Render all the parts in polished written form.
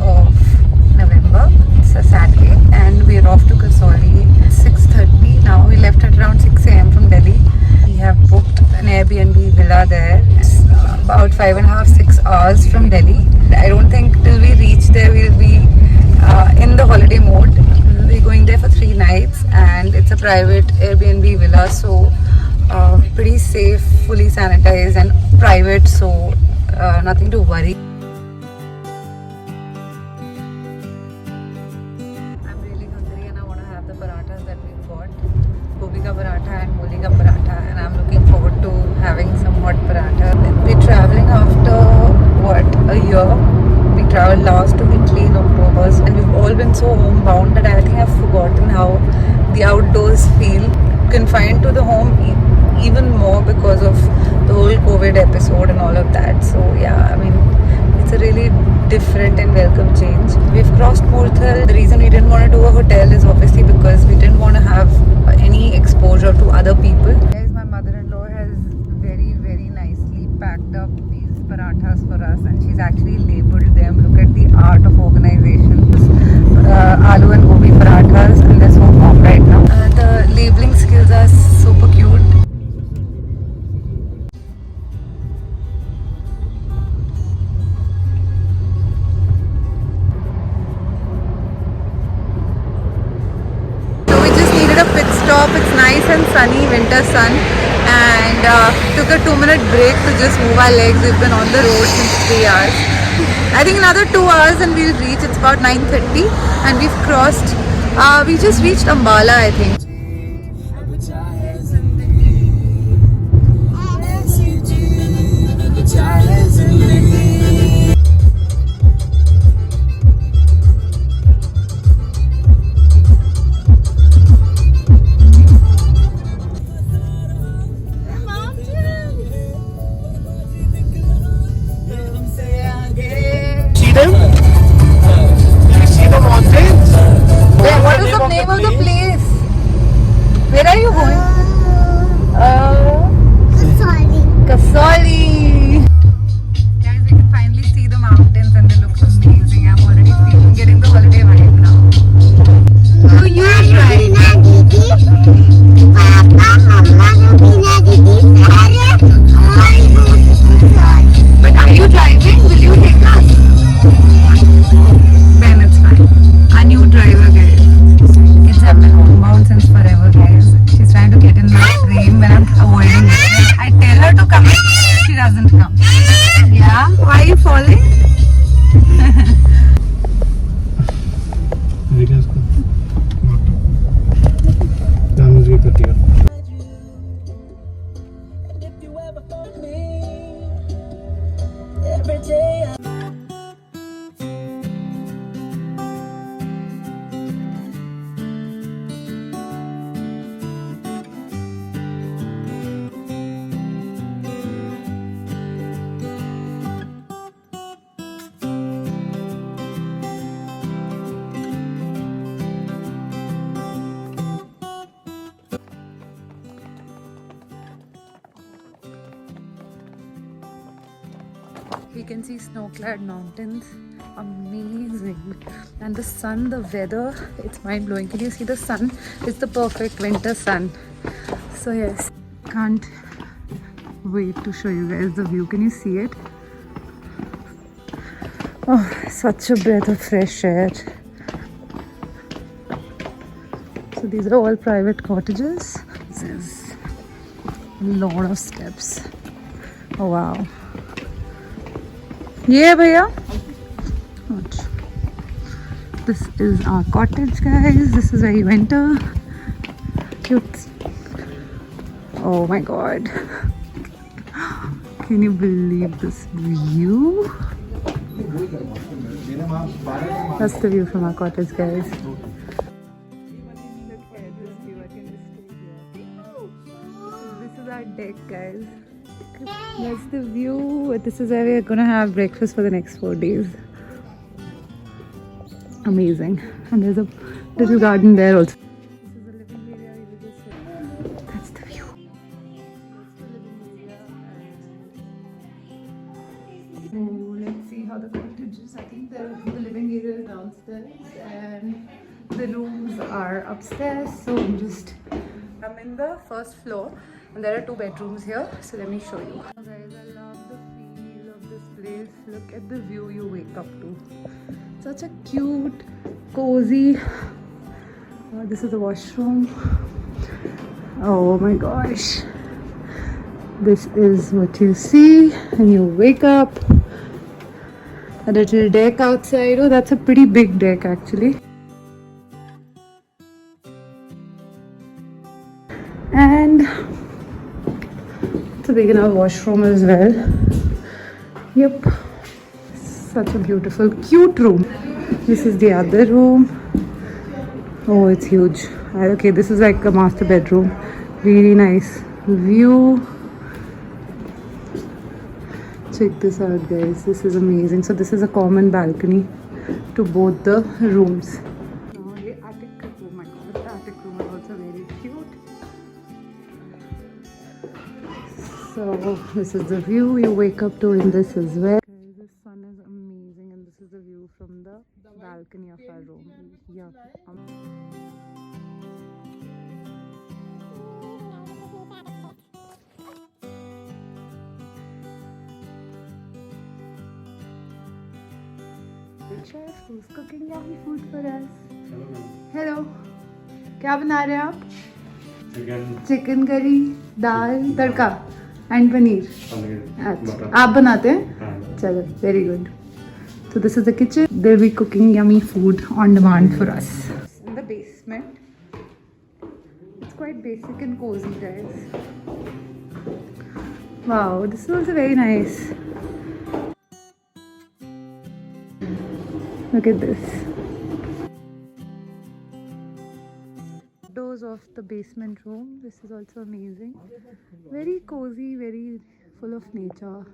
of November. It's a Saturday and we're off to Kasauli. 6:30 now. We left at around 6 a.m. from Delhi. We have booked an Airbnb villa there. It's about 5.5-6 hours from Delhi. I don't think till we reach there we'll be in the holiday mode. We're going there for 3 nights and it's a private Airbnb villa, so pretty safe, fully sanitized and private, so nothing to worry. I'm really hungry and I want to have the parathas that we've got. Gobi ka paratha and moli ka paratha, and I'm looking forward to having some hot paratha. We're traveling after a year. We traveled last to Italy in October, and we've all been so homebound that I think I've forgotten how the outdoors feel. Confined to the home even more because of the whole COVID episode and all of that. So yeah, I mean, it's a really different and welcome change. We've crossed Murthal. The reason we didn't want to do a hotel is obviously because we didn't want to have any exposure to other people. Guys, my mother-in-law has very, very nicely packed up these parathas for us, and she's actually labeled them. Look at the art of organization. Aloo and gobi parathas, and they're so hot right now. The labeling skills are super cute. So we just needed a pit stop. It's nice and sunny, winter sun, and took a 2-minute break to just move our legs. We've been on the road since 3 hours. I think another 2 hours and we'll reach. It's about 9:30 and we've crossed. We just reached Ambala, I think. What is the name of the place? Where are you going? Kasauli. Guys, we can finally see the mountains and they look amazing. I'm already getting the holiday vibe now. So you drive. But are you driving? Will you take us? Then it's fine. A new driver, guys. Kids have been homebound since forever, guys. She's trying to get in my train when I'm avoiding it. I tell her to come in, she doesn't come. Yeah? Why are you falling? We can see snow-clad mountains. Amazing. And the sun, the weather, it's mind-blowing. Can you see the sun? It's the perfect winter sun. So yes, can't wait to show you guys the view. Can you see it? Oh, such a breath of fresh air. So these are all private cottages. This is a lot of steps. Oh wow. Yeah, bhaiya. This is our cottage, guys. This is where we enter. Cute. Oh my god. Can you believe this view? That's the view from our cottage, guys. This is our deck, guys. That's the view. This is where we're gonna have breakfast for the next 4 days. Amazing. And there's a little garden there also. This is the living area. That's the view. Oh, let's see how how the cottage is. I think the living area is downstairs and the rooms are upstairs. So I'm in the first floor and there are 2 bedrooms here. So let me show you. Guys, I love the feel of this place. Look at the view you wake up to. Such a cute, cozy. This is the washroom. Oh my gosh. This is what you see when you wake up. A little deck outside. Oh, that's a pretty big deck actually. And it's a big enough washroom as well. Yep. Such a beautiful, cute room. This is the other room. Oh, it's huge. Okay, this is like a master bedroom. Really nice view. Check this out, guys. This is amazing. So this is a common balcony to both the rooms. Now the attic room. My God, the attic room is also very cute. So this is the view you wake up to in this as well. Guys, the sun is amazing, and this is the view from the balcony of our room. Yeah. Chef, who's cooking yummy food for us? Hello. क्या बना रहे हैं आप? Chicken curry, dal, tadka and paneer. अच्छा, आप बनाते हैं? चलो, very good. So this is the kitchen. They'll be cooking yummy food on demand for us. In the basement. It's quite basic and cozy, guys. Wow, this is also very nice. Look at this. Doors of the basement room. This is also amazing. Very cozy, very full of nature.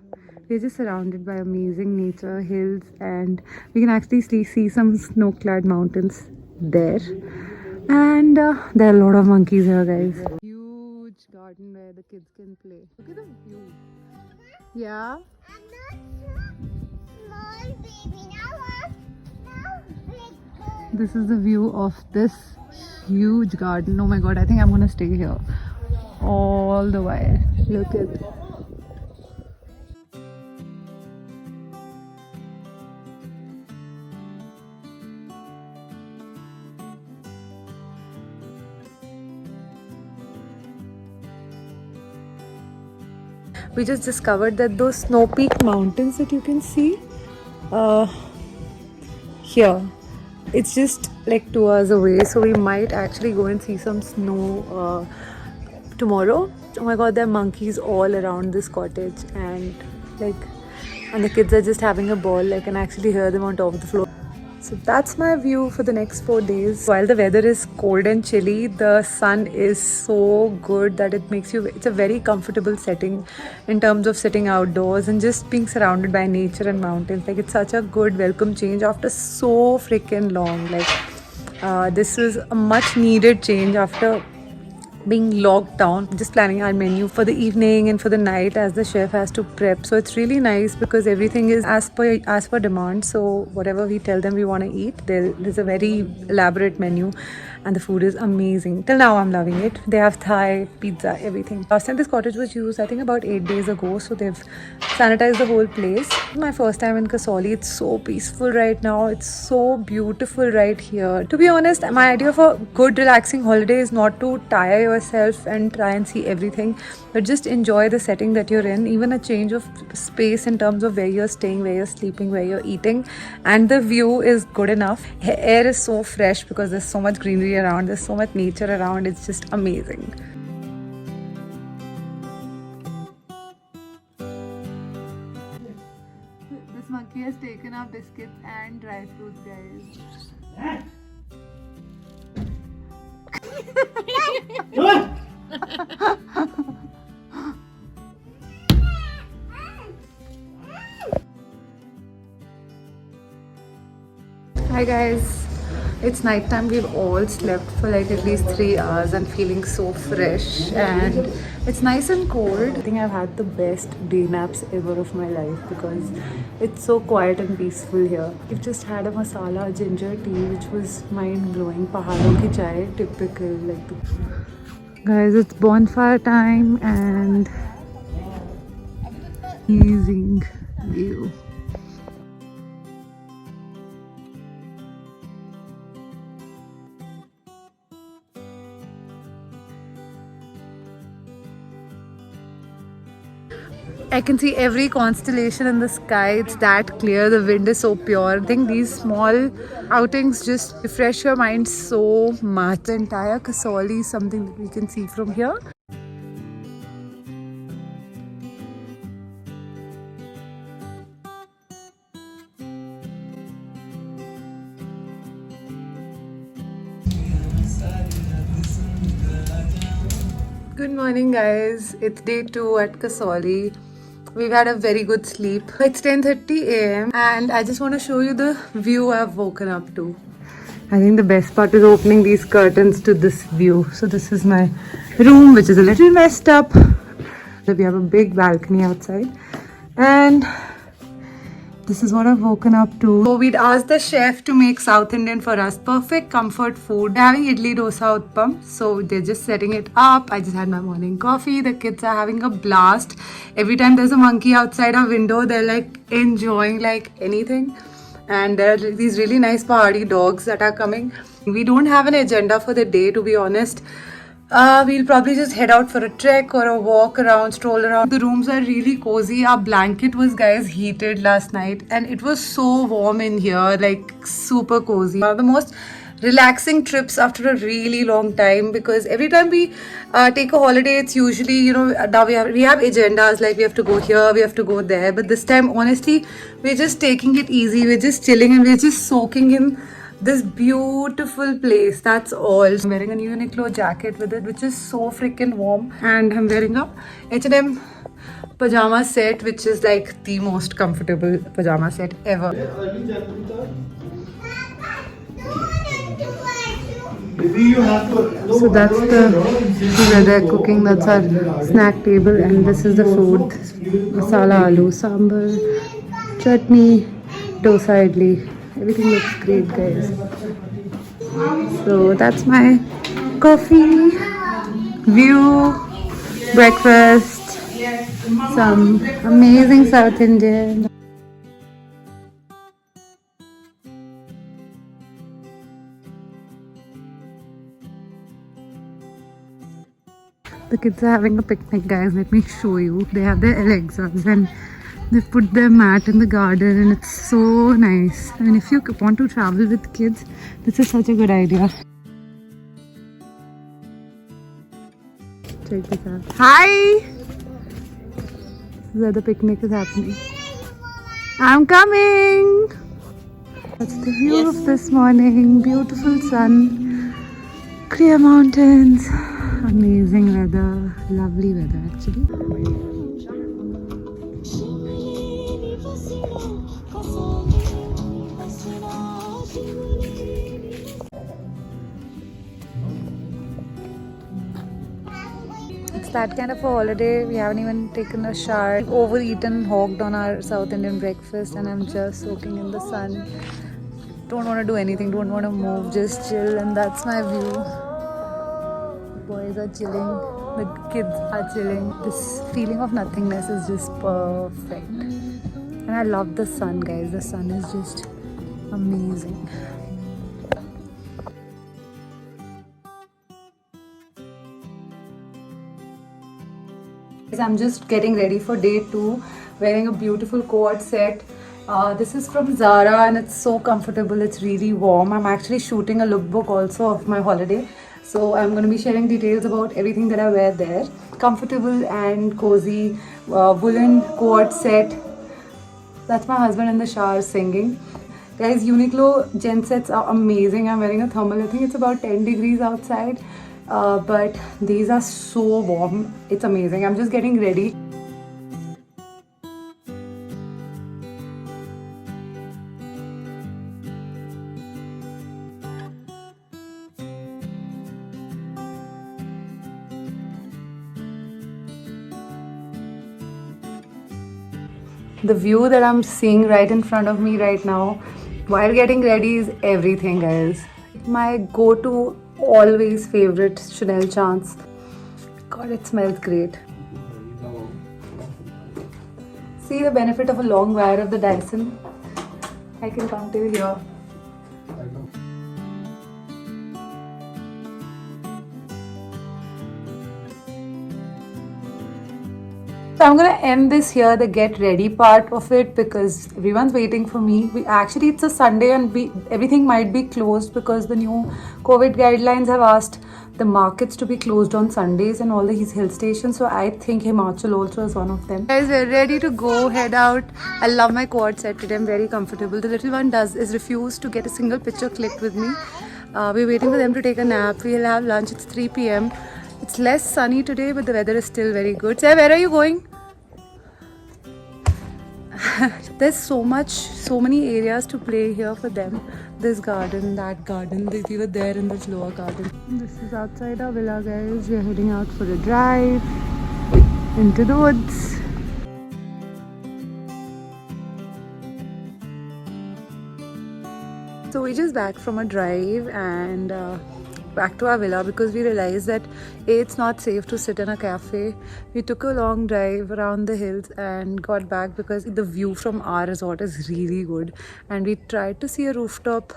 We're just surrounded by amazing nature, hills, and we can actually see some snow-clad mountains there. And there are a lot of monkeys here, guys. Huge garden where the kids can play. Look at the view. Yeah. I'm not small baby now. This is the view of this huge garden. Oh my God, I think I'm gonna stay here all the while. Look at it. We just discovered that those snow peak mountains that you can see here, it's just like 2 hours away, so we might actually go and see some snow tomorrow. Oh my God, there are monkeys all around this cottage, and the kids are just having a ball. I can actually hear them on top of the floor. So that's my view for the next 4 days. While the weather is cold and chilly, the sun is so good that it's a very comfortable setting in terms of sitting outdoors and just being surrounded by nature and mountains. Like, it's such a good welcome change after so freaking long. This is a much needed change after being locked down, just planning our menu for the evening and for the night as the chef has to prep. So it's really nice because everything is as per demand. So whatever we tell them we want to eat, there's a very elaborate menu, and the food is amazing. Till now I'm loving it. They have Thai, pizza, everything. Last time this cottage was used, I think about 8 days ago, so they've sanitized the whole place. My first time in Kasauli. It's so peaceful right now. It's so beautiful right here. To be honest, my idea of a good relaxing holiday is not to tire yourself and try and see everything, but just enjoy the setting that you're in. Even a change of space in terms of where you're staying, where you're sleeping, where you're eating, and the view is good enough. Air is so fresh because there's so much greenery around, there's so much nature around. It's just amazing. This monkey has taken our biscuits and dry fruits, guys. Hi guys, It's night time. We've all slept for like at least 3 hours and feeling so fresh. And it's nice and cold. I think I've had the best day naps ever of my life because it's so quiet and peaceful here. We've just had a masala ginger tea, which was mind blowing. Pahadon ki chai, typical. Guys, it's bonfire time and amazing view. I can see every constellation in the sky. It's that clear. The wind is so pure. I think these small outings just refresh your mind so much. The entire Kasoli is something that we can see from here. Good morning, guys. It's day 2 at Kasoli. We've had a very good sleep. It's 10:30 a.m. and I just want to show you the view I've woken up to. I think the best part is opening these curtains to this view. So this is my room, which is a little messed up. We have a big balcony outside and this is what I've woken up to. So we'd asked the chef to make South Indian for us. Perfect comfort food. They're having idli dosa utpam. So they're just setting it up. I just had my morning coffee. The kids are having a blast. Every time there's a monkey outside our window, they're like enjoying like anything. And there are these really nice Pahadi dogs that are coming. We don't have an agenda for the day, to be honest. We'll probably just head out for a trek or a walk around, stroll around. The rooms are really cozy. Our blanket was, guys, heated last night and it was so warm in here, like super cozy. One of the most relaxing trips after a really long time because every time we take a holiday, it's usually, you know, now we have agendas like we have to go here, we have to go there. But this time, honestly, we're just taking it easy. We're just chilling and we're just soaking in this beautiful place. That's all. I'm wearing a Uniqlo jacket with it, which is so freaking warm, and I'm wearing a H&M pajama set, which is like the most comfortable pajama set ever. So that's where they're cooking. That's our snack table, and this is the food: masala aloo, sambar, chutney, dosa idli. Everything looks great, guys. So that's my coffee, view, breakfast, some amazing South Indian. The kids are having a picnic, guys. Let me show you. They have their Alexas and they've put their mat in the garden and it's so nice. I mean, if you want to travel with kids, this is such a good idea. Check this out. Hi! This is where the picnic is happening. I'm coming! That's the view of this morning. Beautiful sun, clear mountains, amazing weather, lovely weather actually. It's that kind of a holiday. We haven't even taken a shower. We've overeaten, hogged on our South Indian breakfast, and I'm just soaking in the sun. Don't want to do anything, don't want to move, just chill, and that's my view. The boys are chilling, the kids are chilling. This feeling of nothingness is just perfect. And I love the sun, guys. The sun is just amazing. I'm just getting ready for day 2, wearing a beautiful coat set. This is from Zara and it's so comfortable. It's really warm. I'm actually shooting a lookbook also of my holiday. So I'm going to be sharing details about everything that I wear there. Comfortable and cozy woolen coat set. That's my husband in the shower singing. Guys, Uniqlo gen sets are amazing. I'm wearing a thermal. I think it's about 10 degrees outside. But these are so warm. It's amazing. I'm just getting ready. The view that I'm seeing right in front of me right now while getting ready is everything, guys. My go-to, always favorite Chanel Chance. God, it smells great. See the benefit of a long wire of the Dyson. I can come till here. So I'm gonna end this here, the get ready part of it, because everyone's waiting for me. Actually, it's a Sunday and everything might be closed because the new COVID guidelines have asked the markets to be closed on Sundays and all these hill stations. So I think Himachal also is one of them. Guys, we're ready to go, head out. I love my quad set today. I'm very comfortable. The little one is refused to get a single picture clicked with me. We're waiting for them to take a nap. We'll have lunch. It's 3 p.m. It's less sunny today, but the weather is still very good. Say, where are you going? There's so many areas to play here for them. This garden, that garden, we were there in this lower garden. This is outside our villa, guys. We're heading out for a drive into the woods. So we just back from a drive and back to our villa because we realized that it's not safe to sit in a cafe. We took a long drive around the hills and got back because the view from our resort is really good, and we tried to see a rooftop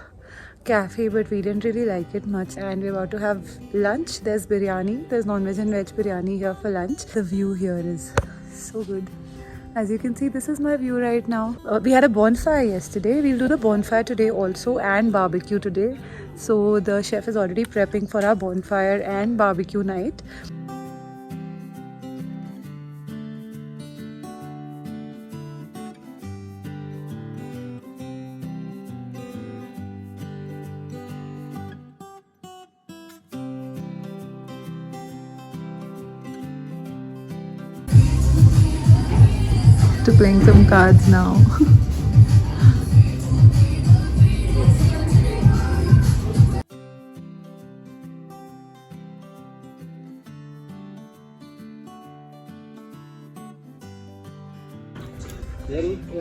cafe but we didn't really like it much, and we're about to have lunch. There's biryani, there's non-veg and veg biryani here for lunch. The view here is so good. As you can see, this is my view right now. We had a bonfire yesterday. We'll do the bonfire today also and barbecue today. So the chef is already prepping for our bonfire and barbecue night. To playing some cards now.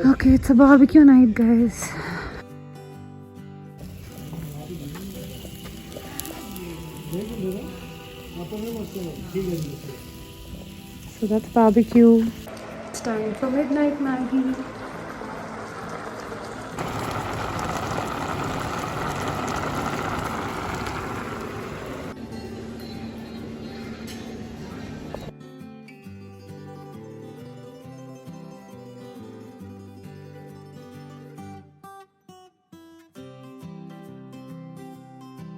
Okay, it's a barbecue night, guys. So that's barbecue. It's time for midnight Maggie.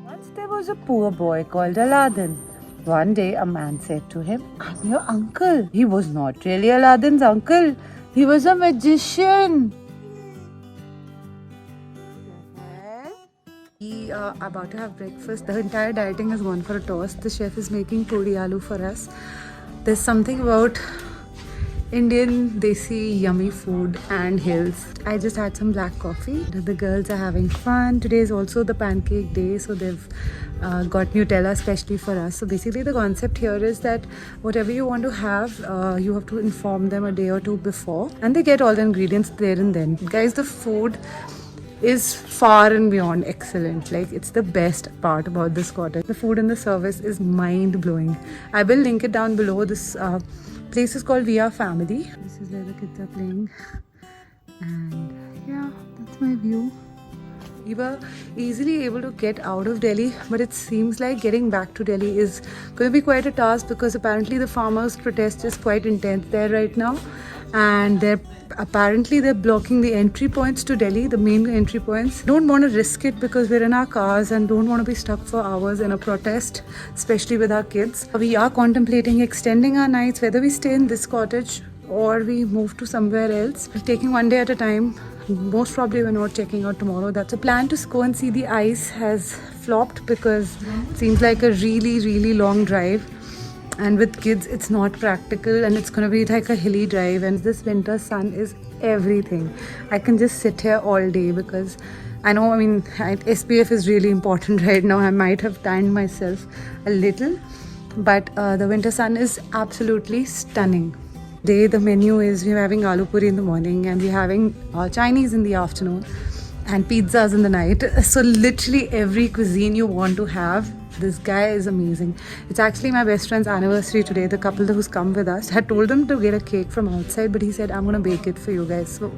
Once there was a poor boy called Aladdin. One day a man said to him, "I'm your uncle." He was not really Aladdin's uncle. He was a magician. We are about to have breakfast. The entire dieting has gone for a toss. The chef is making puri aloo for us. There's something about Indian desi yummy food and hills. I just had some black coffee. The girls are having fun. Today is also the pancake day, so they've got Nutella especially for us. So basically the concept here is that whatever you want to have, you have to inform them a day or two before, and they get all the ingredients there and then. Guys, the food is far and beyond excellent. Like, it's the best part about this cottage. The food and the service is mind-blowing. I will link it down below. This place is called We Are Family. This is where the kids are playing, and yeah, that's my view. We were easily able to get out of Delhi, but it seems like getting back to Delhi is going to be quite a task because apparently the farmers' protest is quite intense there right now, and they're blocking the entry points to Delhi, the main entry points. Don't want to risk it because we're in our cars and don't want to be stuck for hours in a protest, especially with our kids. We are contemplating extending our nights, whether we stay in this cottage or we move to somewhere else. We're taking one day at a time. Most probably we're not checking out tomorrow. That's a plan to go and see the ice has flopped because it seems like a really long drive, and with kids it's not practical, and it's gonna be like a hilly drive, and this winter sun is everything. I can just sit here all day because I know, SPF is really important right now. I might have tanned myself a little, but the winter sun is absolutely stunning. Today the menu is we're having aloo puri in the morning and we're having Chinese in the afternoon and pizzas in the night. So literally every cuisine you want to have, this guy is amazing. It's actually my best friend's anniversary today. The couple who's come with us had told him to get a cake from outside, but he said, I'm gonna bake it for you guys. So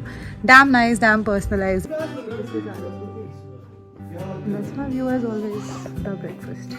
damn nice, damn personalized. And that's my view as always, the breakfast.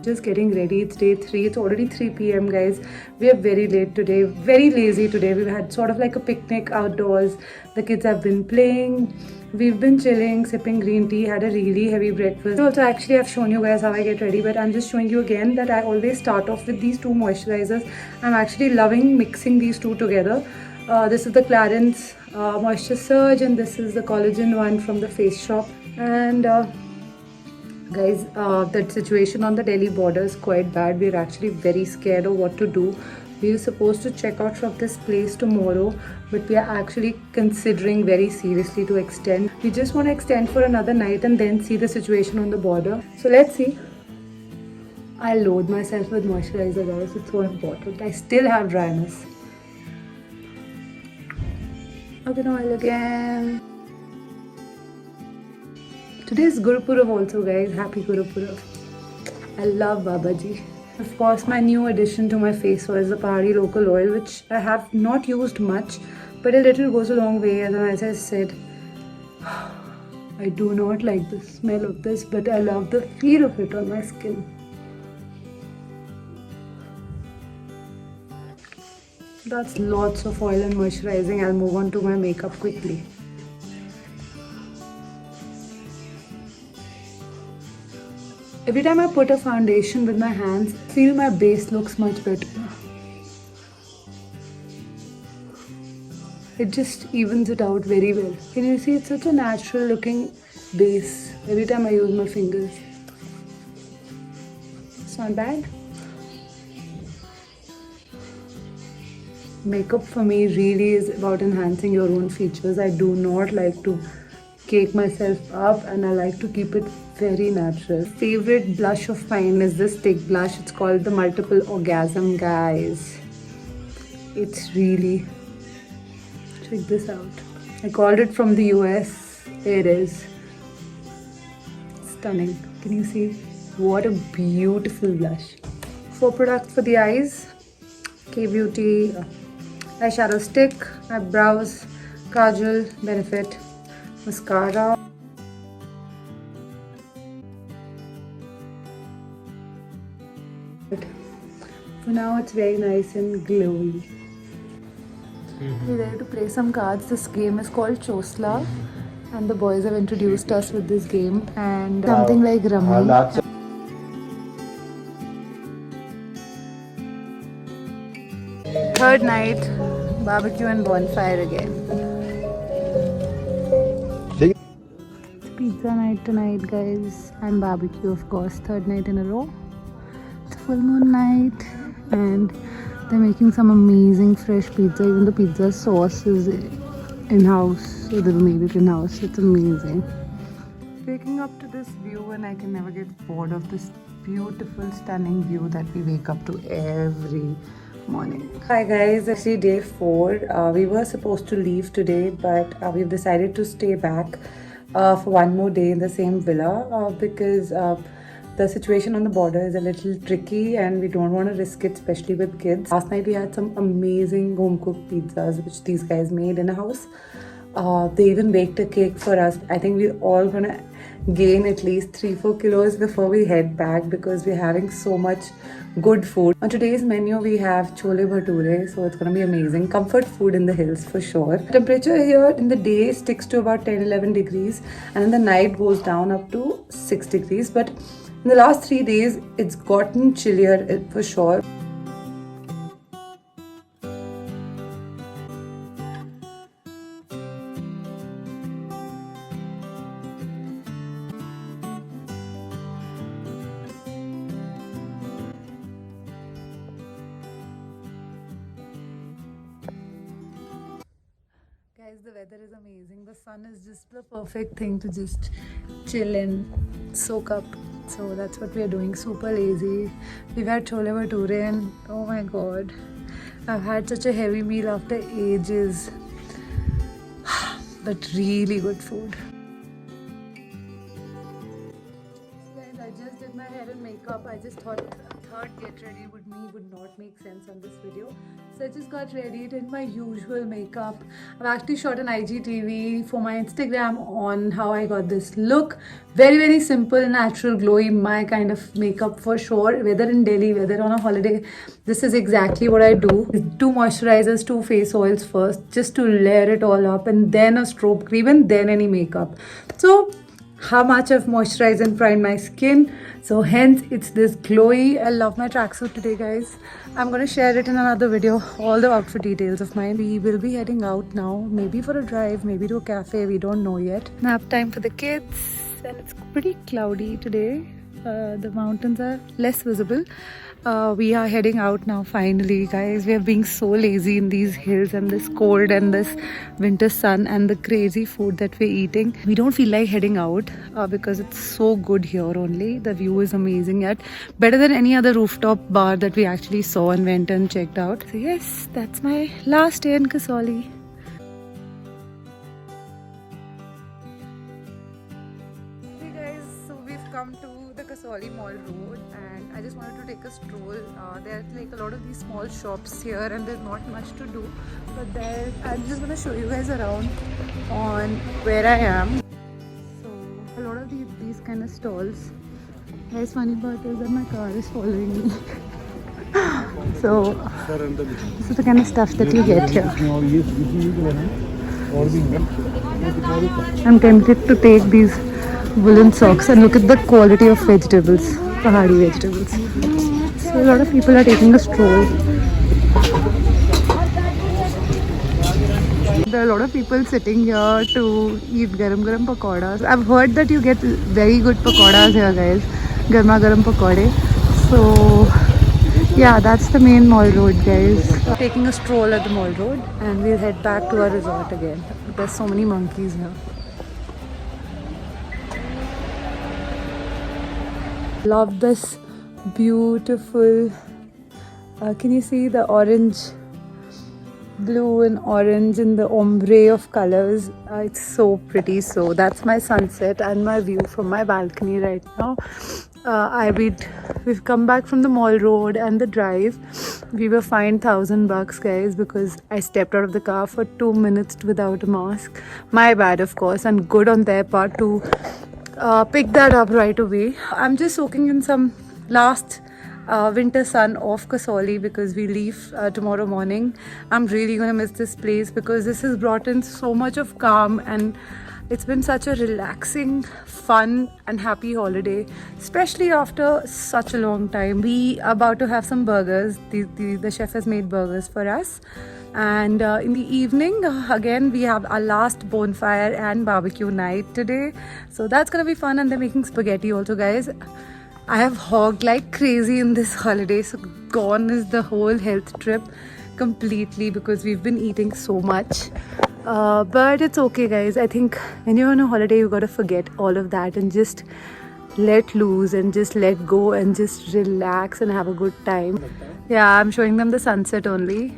Just getting ready. It's day 3. It's already 3 p.m. guys. We are very late today. Very lazy today. We've had sort of like a picnic outdoors. The kids have been playing. We've been chilling, sipping green tea, had a really heavy breakfast. Also, actually, I've shown you guys how I get ready, but I'm just showing you again that I always start off with these two moisturizers. I'm actually loving mixing these two together. This is the Clarins Moisture Surge, and this is the collagen one from the Face Shop. And guys, that situation on the Delhi border is quite bad. We're actually very scared of what to do. We were supposed to check out from this place tomorrow, but we are actually considering very seriously to extend. We just want to extend for another night and then see the situation on the border. So let's see. I load myself with moisturizer, guys. It's so important. I still have dryness. Okay, oil again. Today is Guru Purab also, guys. Happy Guru Purab. I love Babaji. Of course, my new addition to my face oil is the Pahari local oil, which I have not used much, but a little goes a long way. And as I said, I do not like the smell of this, but I love the feel of it on my skin. That's lots of oil and moisturizing. I'll move on to my makeup quickly. Every time I put a foundation with my hands, I feel my base looks much better. It just evens it out very well. Can you see it's such a natural looking base every time I use my fingers. It's not bad. Makeup for me really is about enhancing your own features. I do not like to cake myself up and I like to keep it very natural. Favorite blush of mine is this stick blush. It's called the Multiple Orgasm, guys. It's really, check this out. I called it from the US. There it is. Stunning. Can you see? What a beautiful blush. 4 products for the eyes. K-Beauty eyeshadow stick, eyebrows, kajal, Benefit, mascara. For now, it's very nice and glowy. We're ready to play some cards. This game is called Chosla, and the boys have introduced us with this game and something like Rummy. Third night, barbecue and bonfire again. It's pizza night tonight, guys, and barbecue, of course. Third night in a row. It's full moon night, and they're making some amazing fresh pizza. Even the pizza sauce is in-house, so they made it in-house. It's amazing. Waking up to this view, and I can never get bored of this beautiful, stunning view that we wake up to every morning. Hi guys, actually day 4. We were supposed to leave today, but we've decided to stay back for one more day in the same villa because the situation on the border is a little tricky and we don't want to risk it, especially with kids. Last night we had some amazing home cooked pizzas which these guys made in a house. They even baked a cake for us. I think we're all gonna gain at least 3-4 kilos before we head back because we're having so much good food. On today's menu we have chole bhature, so it's gonna be amazing. Comfort food in the hills for sure. Temperature here in the day sticks to about 10-11 degrees and in the night goes down up to 6 degrees, but in the last 3 days it's gotten chillier for sure. weather is amazing. The sun is just the perfect thing to just chill and soak up. So that's what we are doing. Super lazy. We've had chole bhature and oh my god, I've had such a heavy meal after ages. But really good food. Guys, I just did my hair and makeup. I just thought a third get ready with me would not make sense on this video. So I just got ready, did my usual makeup. I've actually shot an IGTV for my Instagram on how I got this look. Very, very simple, natural, glowy, my kind of makeup for sure. Whether in Delhi, whether on a holiday, this is exactly what I do. 2 moisturizers, 2 face oils first, just to layer it all up, and then a strobe cream, and then any makeup. So how much I've moisturized and primed my skin, so hence it's this glowy. I love my tracksuit today, guys. I'm gonna share it in another video, all the outfit details of mine. We will be heading out now, maybe for a drive, maybe to a cafe, we don't know yet. Nap time for the kids, and it's pretty cloudy today. The mountains are less visible. We are heading out now finally, guys. We are being so lazy in these hills and this cold and this winter sun and the crazy food that we're eating. We don't feel like heading out because it's so good here only. The view is amazing, yet better than any other rooftop bar that we actually saw and went and checked out. So yes, that's my last day in Kasoli. Hey guys, so we've come to the Kasoli Mall Road, and I just wanted to take a stroll. There are like a lot of these small shops here and there's not much to do, but there I'm just gonna show you guys around on where I am. So a lot of these kind of stalls. Guys, funny part is that my car is following me. So this is the kind of stuff that you get here. I'm tempted to take these woolen socks and look at the quality of vegetables, pahadi vegetables. So a lot of people are taking a stroll. There are a lot of people sitting here to eat garam pakoras. I've heard that you get very good pakoras here, guys. Garma garam pakode. So yeah, that's the main mall road, guys. Taking a stroll at the mall road, and we'll head back to our resort again. There's so many monkeys here. Love this beautiful, can you see the orange, blue and orange in the ombre of colors? It's so pretty. So that's my sunset and my view from my balcony right now. We've come back from the mall road and the drive. We were fined $1,000, guys, because I stepped out of the car for 2 minutes without a mask. My bad, of course, and good on their part to pick that up right away. I'm just soaking in some last winter sun off Kasoli because we leave tomorrow morning. I'm really gonna miss this place because this has brought in so much of calm, and it's been such a relaxing, fun and happy holiday, especially after such a long time. We are about to have some burgers. The chef has made burgers for us. And in the evening, again, we have our last bonfire and barbecue night today. So that's gonna be fun, and they're making spaghetti also, guys. I have hogged like crazy in this holiday, so gone is the whole health trip completely because we've been eating so much. But it's okay, guys. I think when you're on a holiday, you gotta forget all of that and just let loose and just let go and just relax and have a good time. Yeah, I'm showing them the sunset only.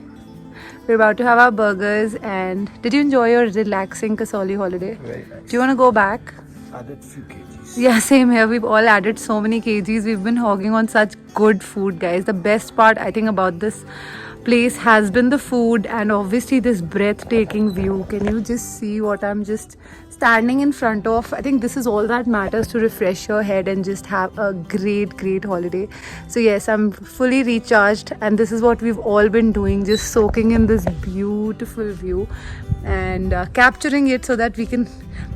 We're about to have our burgers. And did you enjoy your relaxing Kasoli holiday? Very nice. Do you want to go back? Added few kgs. Yeah, same here. We've all added so many kgs. We've been hogging on such good food, guys. The best part, I think, about this place has been the food and obviously this breathtaking view. Can you just see what I'm just standing in front of? I think this is all that matters to refresh your head and just have a great holiday. So yes, I'm fully recharged, and this is what we've all been doing, just soaking in this beautiful view and capturing it so that we can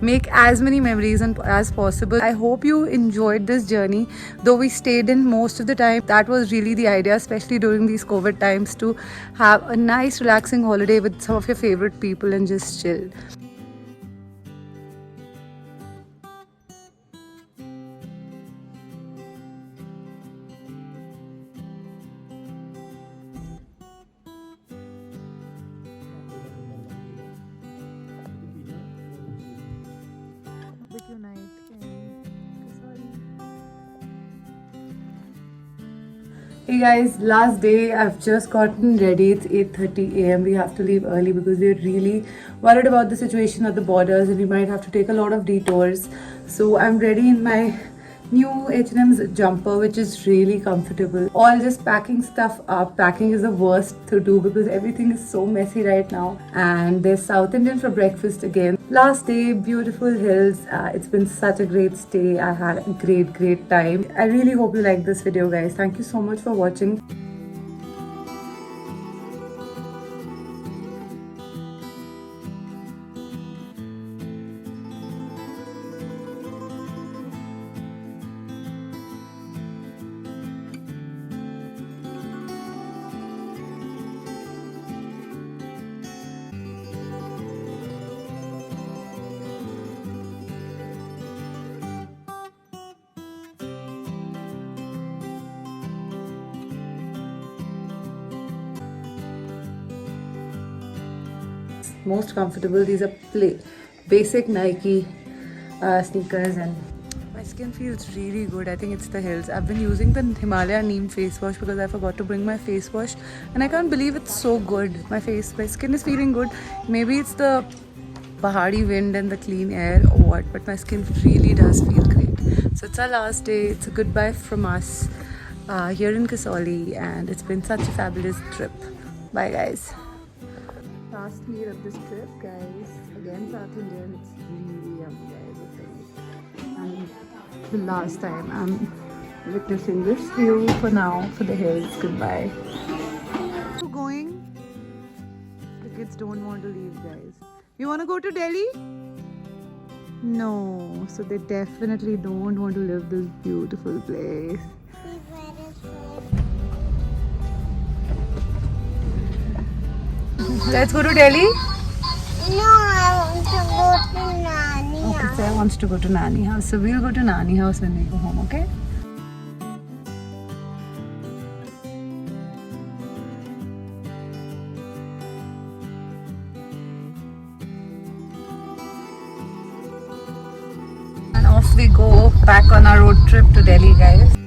make as many memories as possible. I hope you enjoyed this journey, though we stayed in most of the time. That was really the idea, especially during these COVID times, to have a nice relaxing holiday with some of your favorite people and just chill. Hey guys, last day. I've just gotten ready. It's 8:30 a.m. We have to leave early because we're really worried about the situation at the borders and we might have to take a lot of detours. So I'm ready in my new H&M's jumper, which is really comfortable. All just packing stuff up. Packing is the worst to do because everything is so messy right now. And there's South Indian for breakfast again. Last day, beautiful hills. It's been such a great stay. I had a great time. I really hope you like this video, guys. Thank you so much for watching. Most comfortable. These are basic Nike sneakers, and my skin feels really good. I think it's the hills. I've been using the Himalaya Neem face wash because I forgot to bring my face wash, and I can't believe it's so good. My skin is feeling good. Maybe it's the Pahadi wind and the clean air or what, but my skin really does feel great. So it's our last day. It's a goodbye from us here in Kasauli, and it's been such a fabulous trip. Bye guys. Last meal of this trip, guys. Again, South Indian. It's really yummy, guys. I think. And the last time I'm witnessing this view for now for the hills. Goodbye. We're going. The kids don't want to leave, guys. You want to go to Delhi? No. So they definitely don't want to leave this beautiful place. Let's go to Delhi. No, I want to go to Nani Okay, house. Sarah wants to go to Nani house. So we'll go to Nani house when we go home, okay? And off we go back on our road trip to Delhi, guys.